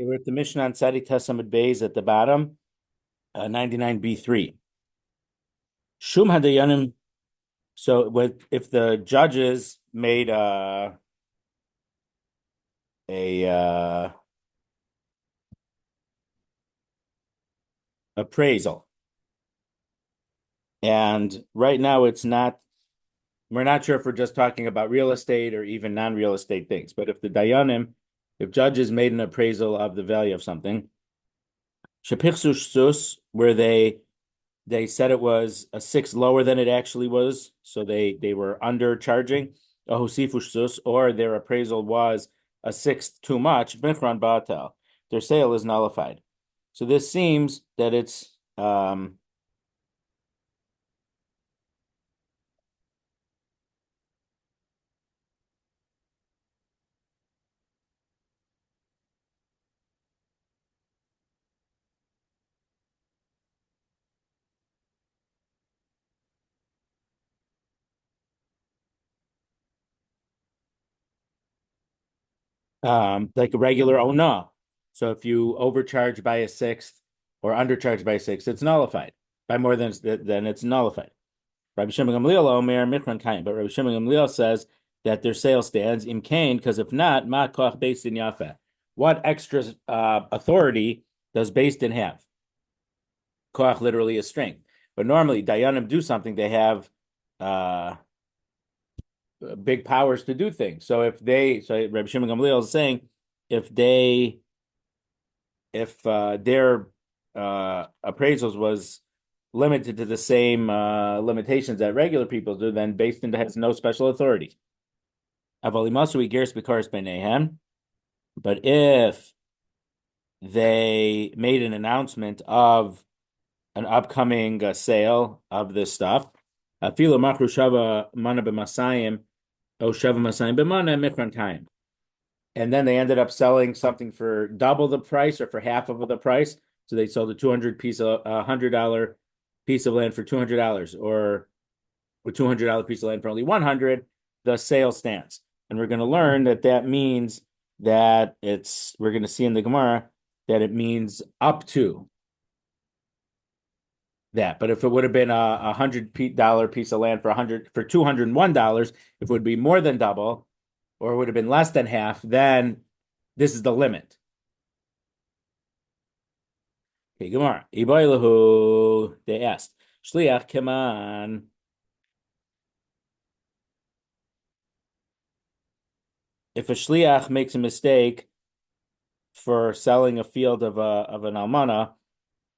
We're at the Mishnah on Tzadi Tesamid Beis at the bottom, 99b3. Shum hadayanim. So, if the judges made a appraisal, and right now it's not. We're not sure if we're just talking about real estate or even non-real estate things. But if judges made an appraisal of the value of something, where they said it was a sixth lower than it actually was, so they were undercharging, or their appraisal was a sixth too much, their sale is nullified. So this seems that it's like a regular ona. So if you overcharge by a sixth or undercharge by a sixth, it's nullified. By more than then it's nullified. Rabbi Shimon Gamliel Omer Michran Kain, but Rabbi Shimon Gamliel says that their sale stands im Kain, because if not, ma koch based in Yafa. What extra authority does based in have? Koch literally is strength, but normally Dayanim do something; they have uh, big powers to do things. So Rabbi Shimon Gamliel is saying, if their appraisals was limited to the same limitations that regular people do, then based in has no special authority. But if they made an announcement of an upcoming sale of this stuff, and then they ended up selling something for double the price or for half of the price. So they sold a $100 piece of land for $200, or a $200 piece of land for only $100. The sale stands, and we're going to learn that means that we're going to see in the Gemara that it means up to that. But if it would have been a $100 piece of land for $201, if it would be more than double, or it would have been less than half, then this is the limit. Okay, Gemara. They asked, Shliach Keman. If a shliach makes a mistake for selling a field of an almana,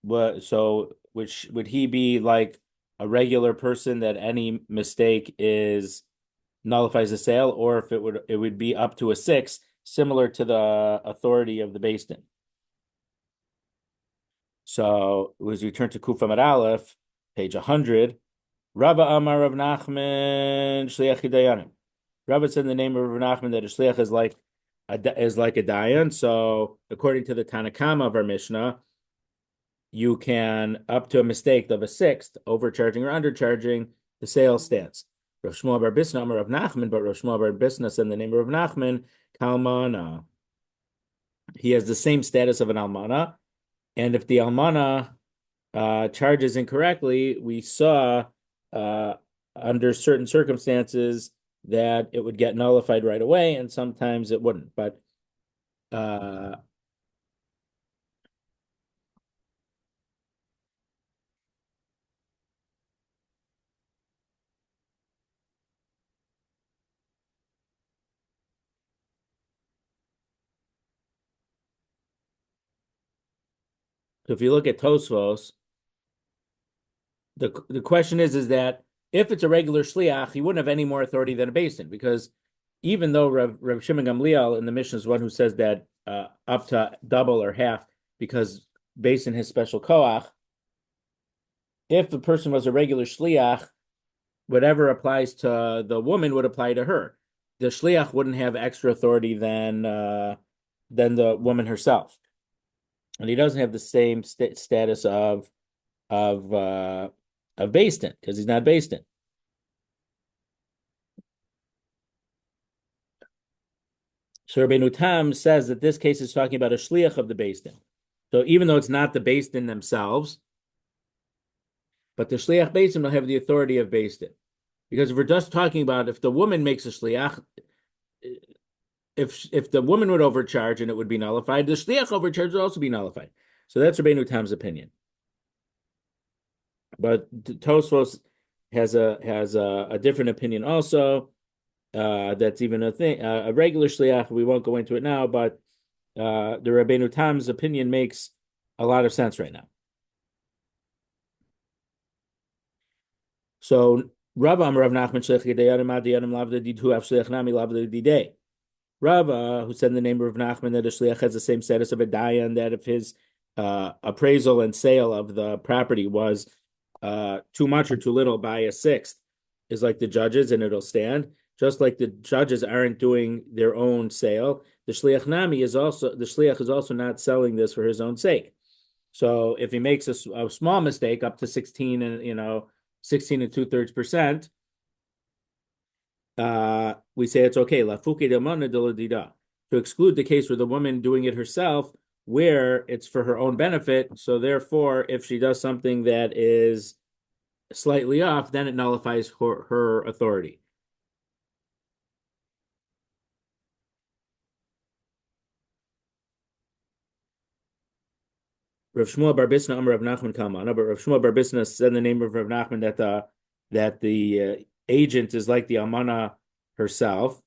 which would he be like a regular person that any mistake nullifies the sale, or if it would be up to a six, similar to the authority of the Beis Din. So as we turn to Kufa Amud Aleph, page 100, Rabba Amar Rav Nachman Shliach Dayanim. Rabba said in the name of Rav Nachman that a shliach is like a dayan. So according to the Tanakama of our Mishnah, you can, up to a mistake of a sixth, overcharging or undercharging, the sale stands. Rav Shmuel bar Bisna Amar Rav Nachman, but Rav Shmuel bar Bisna said in the name of Rav Nachman, Kalmana. He has the same status of an almana, and if the almana charges incorrectly, we saw under certain circumstances that it would get nullified right away, and sometimes it wouldn't. But so if you look at Tosfos, the question is that if it's a regular shliach, he wouldn't have any more authority than a Beis Din, because even though Rav Shimon Gamliel in the Mishnah is one who says that up to double or half, because Beis Din has special koach, if the person was a regular shliach, whatever applies to the woman would apply to her. The shliach wouldn't have extra authority than the woman herself, and he doesn't have the same status of Beis Din, because he's not Beis Din. So Rabbeinu Tam says that this case is talking about a shliach of the Beis Din. So even though it's not the Beis Din themselves, but the shliach Beis Din will have the authority of Beis Din. Because if we're just talking about if the woman makes a shliach, if the woman would overcharge and it would be nullified, the shliach overcharge would also be nullified. So that's Rabbeinu Tam's opinion. But Tosfos has a different opinion also. That's even a thing. A regular shliach. We won't go into it now, but the Rabbeinu Tam's opinion makes a lot of sense right now. So Rava Rav Nachman Shlich Gedayanim Adiyanim Lavda Didu Av Shlich Nami Lavda Didei. Rava, who said in the name of Rav Nachman that a shliach has the same status of a dayan, that if his appraisal and sale of the property was too much or too little by a sixth, is like the judges, and it'll stand. Just like the judges aren't doing their own sale, the shliach is also not selling this for his own sake. So if he makes a small mistake up to 16 and 16 and 2/3%, we say it's okay. To exclude the case where the woman doing it herself, where it's for her own benefit. So therefore, if she does something that is slightly off, then it nullifies her authority. Rav Shmuel Bar Bisna Rav Nachman Kalmana, but Rav Shmuel Bar Bisna said in the name of Rav Nachman that the agent is like the almana herself.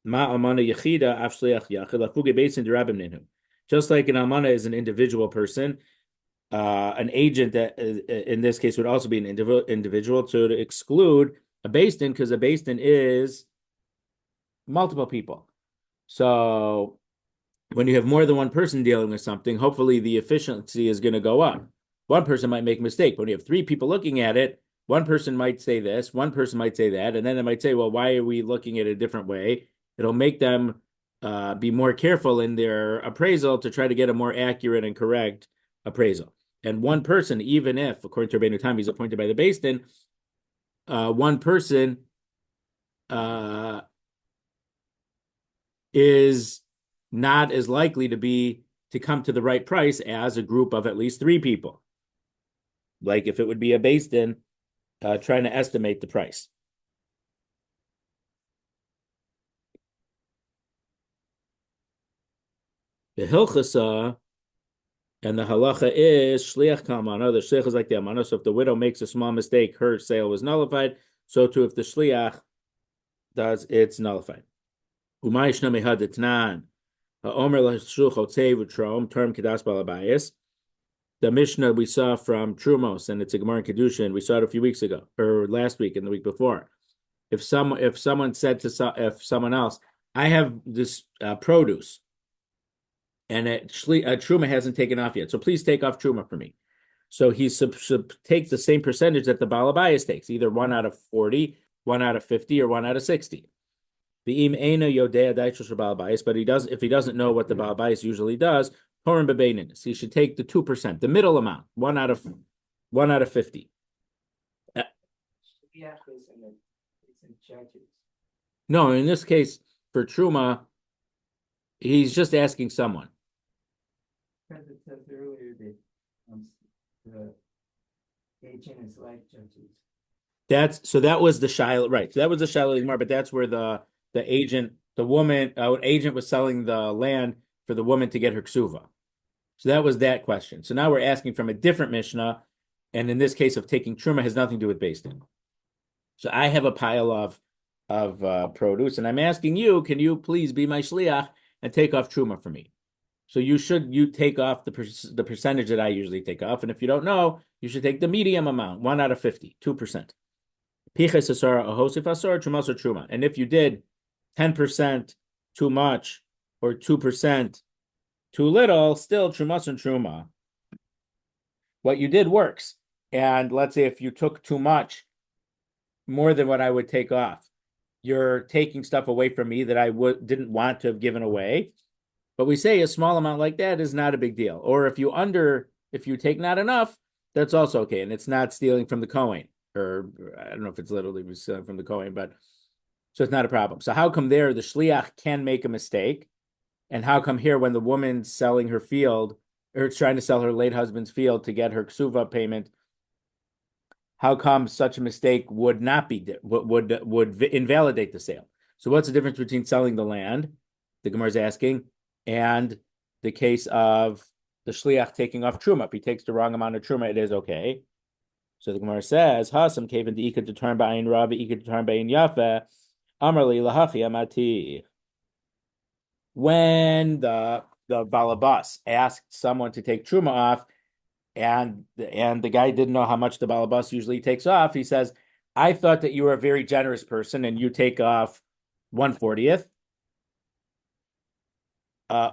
Ma almana yechida afshliach yachid lafuge beisin derabim ninhu. Just like an almana is an individual person, an agent that in this case would also be an individual. So to exclude a beis din, because a beis din is multiple people. So when you have more than one person dealing with something, hopefully the efficiency is going to go up. One person might make a mistake. When you have three people looking at it, one person might say this, one person might say that, and then they might say, well, why are we looking at it a different way? It'll make them be more careful in their appraisal to try to get a more accurate and correct appraisal. And one person, even if, according to Rabbeinu Tam, he's appointed by the Beis Din, one person is not as likely to come to the right price as a group of at least three people. Like if it would be a Beis Din trying to estimate the price. The hilchasa and the halacha is shliach kalmana. The shliach is like the amana. So if the widow makes a small mistake, her sale was nullified. So too, if the shliach does, it's nullified. Umay shna mehad etnan. Omer l'shulch otzei v'trom term kedas balabayis. The Mishnah we saw from Trumos, and it's a Gemara in Kedushin. We saw it a few weeks ago, or last week and the week before. If someone said to someone else, "I have this produce, and Truma hasn't taken off yet, so please take off Truma for me." So he should take the same percentage that the Balabayas takes, either 1 out of 40, 1 out of 50, or 1 out of 60. The im ena yodea daitrosh Balabayas, but if he doesn't know what the Balabayas usually does, Torin bebeininis, he should take the 2%, the middle amount, 1 out of 50. No, in this case, for Truma, he's just asking someone. Because it says earlier that the agent is like judges. That was the Shiloh, right? So that was the Shiloh Gemara, but that's where the agent, the woman, agent was selling the land for the woman to get her ksuva. So that was that question. So now we're asking from a different Mishnah, and in this case of taking truma has nothing to do with Beis Din. So I have a pile of produce, and I'm asking you, can you please be my shliach and take off truma for me? So you take off the percentage that I usually take off, and if you don't know, you should take the medium amount, 1 out of 50, 2%. Piches asara ahosif asar trumas or truma, and if you did 10% too much or 2% too little, still trumas and truma. What you did works, and let's say if you took too much, more than what I would take off, you're taking stuff away from me that I didn't want to have given away. But we say a small amount like that is not a big deal. Or if you take not enough, that's also okay, and it's not stealing from the Kohen. Or I don't know if it's literally stealing from the Kohen, but So it's not a problem. So how come there the shliach can make a mistake? And how come here when the woman's selling her field or it's trying to sell her late husband's field to get her ksuva payment, how come such a mistake would not be would invalidate the sale? So what's the difference between selling the land, the Gemara is asking, and the case of the shliach taking off truma? If he takes the wrong amount of truma, it is okay. So the Gemara says, "Hasam kaven the ikad to turn ba'in rav, ikad to turn ba'in yafe, amar li lahachi amati." When the balabas asked someone to take truma off, and the guy didn't know how much the balabas usually takes off, he says, "I thought that you were a very generous person, and you take off 1/40th."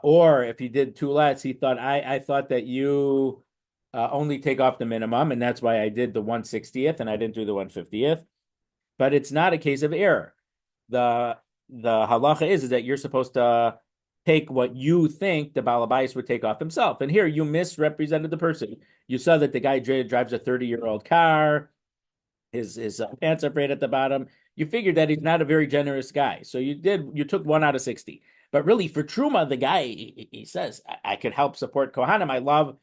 Or if he did two lets, he thought I thought that you only take off the minimum, and that's why I did the 1/60th and I didn't do the 1/50th. But it's not a case of error. The halacha is that you're supposed to take what you think the balabais would take off himself. And here you misrepresented the person. You saw that the guy drives a 30-year-old car. His pants are frayed at the bottom. You figured that he's not a very generous guy. So you took 1/60. But really, for Truma, the guy, he says, I could help support Kohanim. I love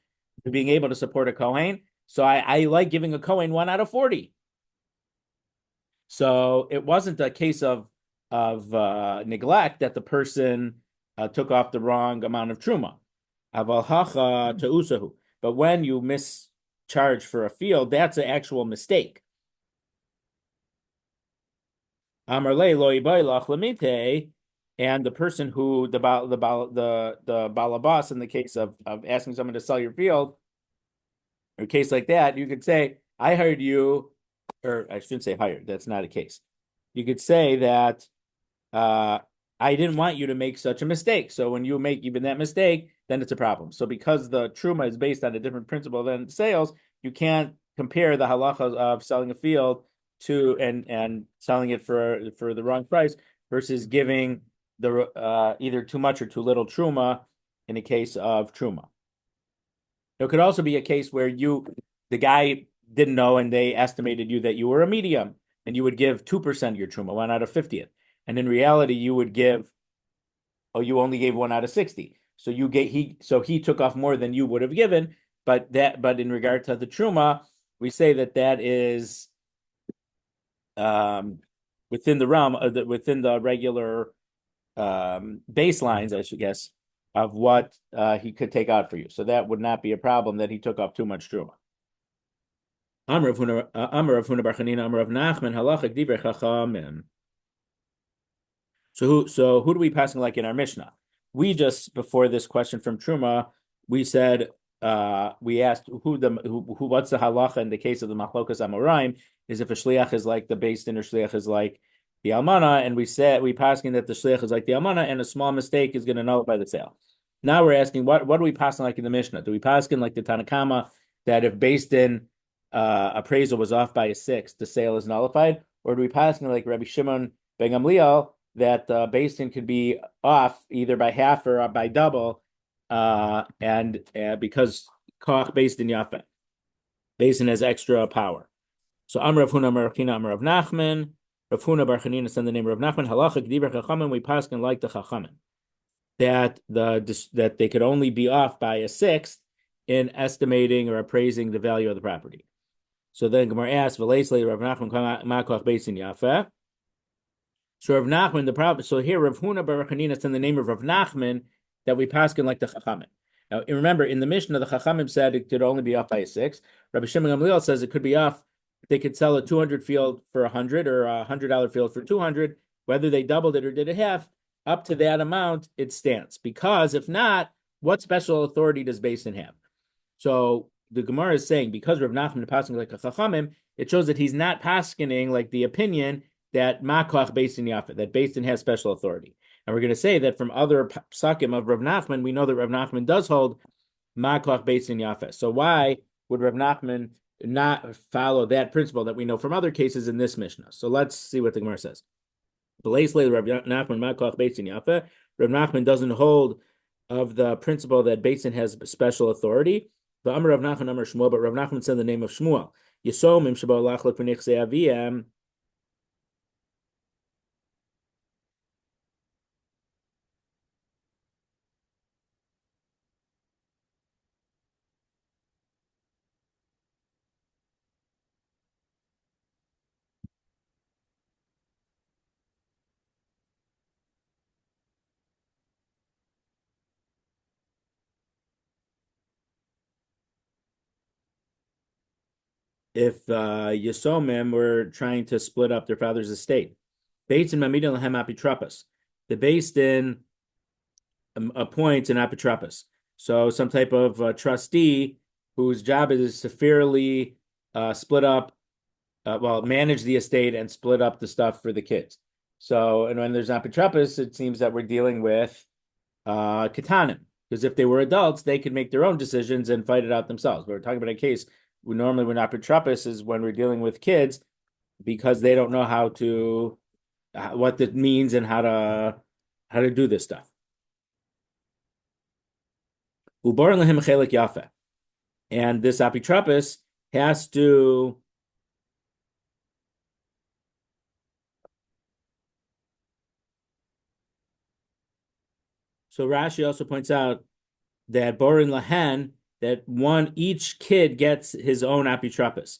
being able to support a Kohen. So I like giving a Kohen 1/40. So it wasn't a case of neglect that the person took off the wrong amount of truma. Aval hacha usahu. But when you mischarge for a field, that's an actual mistake. Amarle lo ibaylach lemite, and the person who the balabas in the case of asking someone to sell your field, or a case like that, you could say, I hired you, or I shouldn't say hired, that's not a case. You could say that I didn't want you to make such a mistake. So when you make even that mistake, then it's a problem. So because the truma is based on a different principle than sales, you can't compare the halacha of selling a field to and selling it for the wrong price versus giving the either too much or too little truma in a case of truma. It could also be a case where the guy didn't know and they estimated you that you were a medium and you would give 2% of your truma, 1/50th. And in reality, you would give, you only gave 1/60. So he took off more than you would have given. But in regard to the truma, we say that is within the realm of within the regular baselines, I should guess, of what he could take out for you. So that would not be a problem that he took off too much truma. Amar of Huna bar Chanina, Amar of Nachman, halachik divrei chachamim. So who do we pass like in our Mishnah? We just before this question from Truma, we said we asked who what's the halacha in the case of the machlokas amoraim is if a shliach is like the beis din or shliach is like the almana, and we said we passing that the shliach is like the almana, and a small mistake is going to nullify the sale. Now we're asking what do we pass like in the Mishnah? Do we pass in like the Tanakama that if beis din appraisal was off by a sixth, the sale is nullified, or do we pass in like Rabbi Shimon ben Gamliel that beis din could be off either by half or by double, and because koach beis din yafe, beis din has extra power. So Amar Rav Huna Amar Rechina Amar Rav Nachman, Rav Huna bar Chanina send the name of Rav Nachman. Halacha Gdiver Chachamim, we paskin like the Chachamim that they could only be off by a sixth in estimating or appraising the value of the property. So then Gemara asks, "V'leisle Rav Nachman ma koach beis din yafe." So Rav Nachman, the problem. So here Rav Huna bar Chanina send the name of Rav Nachman that we paskin like the Chachamim. Now remember, in the Mishnah, the Chachamim said it could only be off by a six. Rabbi Shimon Gamliel says it could be off. They could sell a 200 field for 100 or a $100 field for 200. Whether they doubled it or did it half, up to that amount, it stands. Because if not, what special authority does beis din have? So the Gemara is saying because Rav Nachman is pasking like a Chachamim, it shows that he's not paskening like the opinion that Makoach beis din yafe, that beis din has special authority. And we're going to say that from other psakim of Rav Nachman, we know that Rav Nachman does hold Makoach beis din yafe. So why would Rav Nachman not follow that principle that we know from other cases in this Mishnah? So let's see what the Gemara says. Rav Nachman doesn't hold of the principle that beis din has special authority. The Amar Rav Nachman Amar Shmuel, but Rav Nachman said the name of Shmuel. Yisomim shabo lachlik v'nichsei aviyam. if Yisomim were trying to split up their father's estate. Beis Din Mamidin Lahem Apitropos. The Beis Din appoints an apitropos. So some type of trustee whose job is to fairly split up, manage the estate and split up the stuff for the kids. So, and when there's an apitropos, it seems that we're dealing with katanim, because if they were adults, they could make their own decisions and fight it out themselves. But we're talking about a case normally when apitropos is when we're dealing with kids because they don't know how to what that means and how to do this stuff. Ubar lahim chelik yafe, and this apitropos has to. So Rashi also points out that borin lahen, that each kid gets his own apitropos.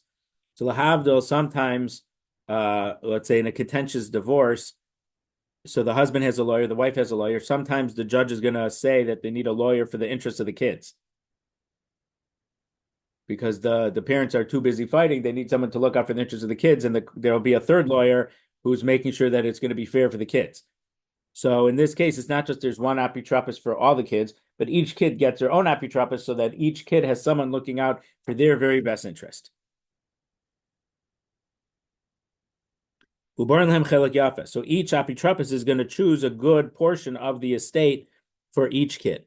So lahavdil, sometimes, let's say in a contentious divorce, so the husband has a lawyer, the wife has a lawyer. Sometimes the judge is going to say that they need a lawyer for the interest of the kids because the parents are too busy fighting. They need someone to look out for the interest of the kids, and there'll be a third lawyer who's making sure that it's going to be fair for the kids. So in this case, it's not just there's one apitropos for all the kids, but each kid gets their own apitropos so that each kid has someone looking out for their very best interest. So each apitropos is going to choose a good portion of the estate for each kid.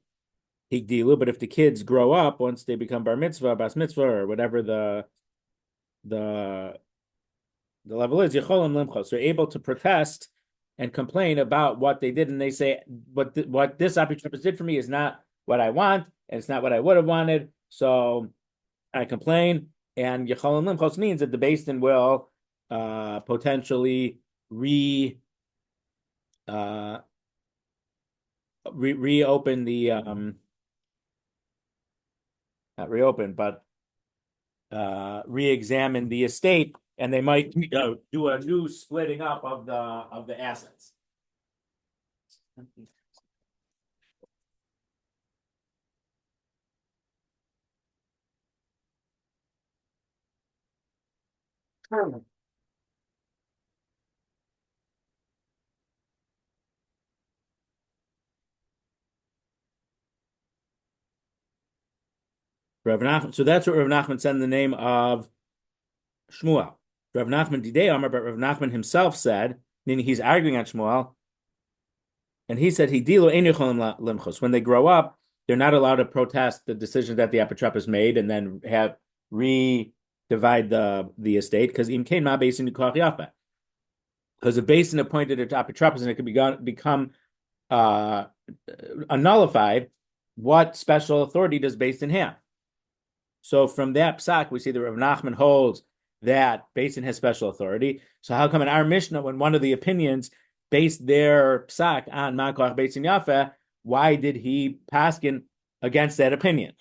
But if the kids grow up, once they become bar mitzvah, bas mitzvah, or whatever the level is, yecholim limchos, they're able to protest and complain about what they did, and they say, what this apitropos did for me is not what I want, and it's not what I would have wanted, so I complain, and yecholim limchos means that the Beis Din will potentially reopen the not reopen, but re-examine the estate, and they might do a new splitting up of the assets. Rav Nachman, so that's what Rav Nachman said in the name of Shmuel. Rav Nachman Didei Amar, but Rav Nachman himself said, meaning he's arguing on Shmuel, and he said, when they grow up, they're not allowed to protest the decision that the apotropos made and then have re-divide the estate, because imkain ma basin yafa. Because the basin appointed a apotropos and it could become nullified, what special authority does basin have? So from that psak, we see that Rav Nachman holds that Beis Din has special authority. So how come in our Mishnah, when one of the opinions based their psak on Makoach Beis Din Yafa, why did he paskin against that opinion?